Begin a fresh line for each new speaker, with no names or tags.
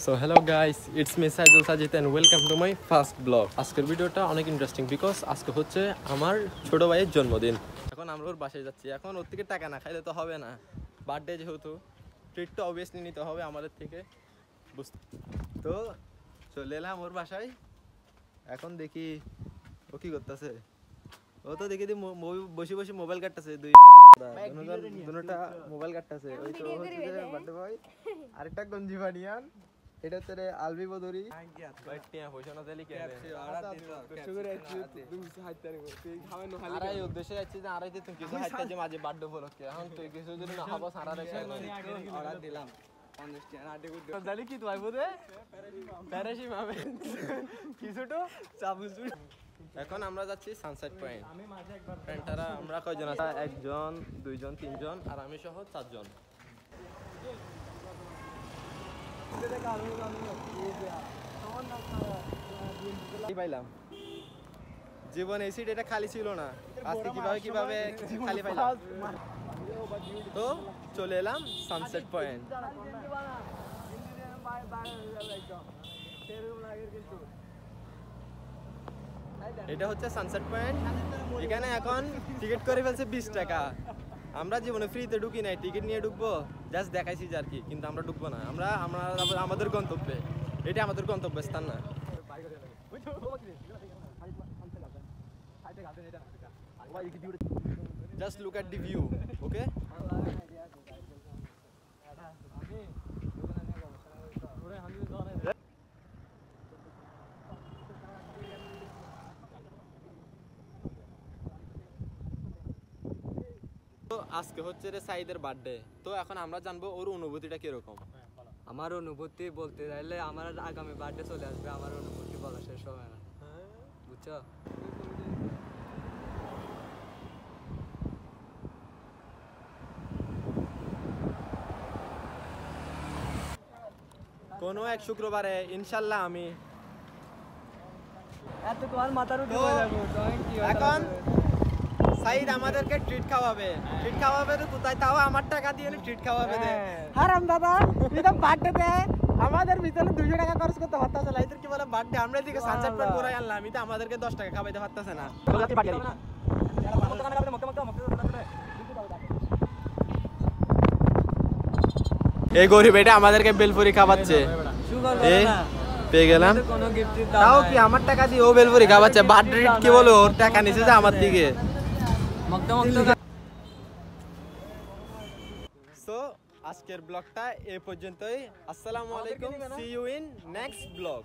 So hello guys, it's me Saidul Sajid and welcome to my first blog. আজকের ভিডিওটা অনেক interesting because আজকে হচ্ছে আমার ছোট ভাইয়ের জন্মদিন। এখন আমরা ওর বাসায় যাচ্ছি। এখন ওর থেকে টাকা না খাইলে তো হবে না, বার্থডে যেহেতু ট্রিট তো অবভিয়াসলি নিতে হবে আমাদের থেকে, বুঝতে। তো চলে এলাম ওর বাসায়। এখন দেখি ও কি করতেছে। ও তো দেখি বসে বসে মোবাইল কাটতেছে, দুটা মোবাইল কাটতেছে। ওই তো হচ্ছে যে বার্থডে বয়, আরেকটা গঞ্জি বানিয়ান, এটা হচ্ছে রে আলবি বদরি ভাই টিয়া পয়সা না দিলি কে আড়াই উদ্দেশ্যে যাচ্ছি যে আড়াইতে তুমি কিছু হাইতে যে মাঝে বার্থডে উপলক্ষে এখন তুই কিছু যদি না হবো সারা রেখে অর্ডার দিলাম 50 টাকা আটে গুড জানি কি তুই বলে প্যারাশি মামে কিছুটো চাবুস। এখন আমরা যাচ্ছি সানসেট পয়েন্ট। ফ্রেন্ডরা আমরা কয়জন আছি? একজন, দুইজন, তিনজন আর আমি সহ চারজন। পাইলাম জীবন এই সিট এটা খালি ছিল না, আজকে কিভাবে খালি পাইলাম। তো চলে এলাম সানসেট পয়েন্ট। এটা হচ্ছে সানসেট পয়েন্ট। এখানে এখন টিকিট করে ফেলছে 20 টাকা। আমরা জীবনে ফ্রিতে ঢুকি নাই, টিকিট নিয়ে ঢুকবো, জাস্ট দেখাইছি আর কি, কিন্তু আমরা ঢুকবো না। আমরা আমাদের গন্তব্যে, এটা আমাদের গন্তব্যস্থান না। Just look at the view, okay? তো আজকে হচ্ছে রে সাইদের বার্থডে। তো এখন আমরা জানবো ওর অনুভূতিটা কিরকম।
আমার অনুভূতি বলতে চাইলে আমার আগামী বার্থডে চলে আসবে, আমার অনুভূতি বলা শেষ হবে না, বুঝছো?
কোনো এক শুক্রবারে ইনশাল্লাহ আমি
এত তোমার মাথার উপরে যাবো
এখন সাইদ আমাদেরকে ট্রিট খাওয়াবে। ট্রিট খাওয়াবে তো কোথায়? তাও আমার টাকা দিয়ে ট্রিট খাওয়াবে।
হারাম দাদা, এটা বার্থডে দেয়
আমাদের ভিতরে 200 টাকা খরচ করতে পারতাছে না। এদের কি বলে বার্থডে, আমরা এদিকে সানসেট পয়েন্ট করে আনলাম, আমি তো আমাদেরকে 10 টাকা খাওয়াইতে পারতাছে না। এই গরিব এটা আমাদেরকে বেলপুরি খাওয়াচ্ছে। পেয়ে গেলাম, তাও কি আমার টাকা দিয়ে ও বেলপুরি খাওয়াচ্ছে। বার্থডে কি বলো, ওর টাকা নিছে যে আমার দিকে। সো আজকের ব্লগটা এই পর্যন্তই। আসসালামু আলাইকুম, see you in next blog.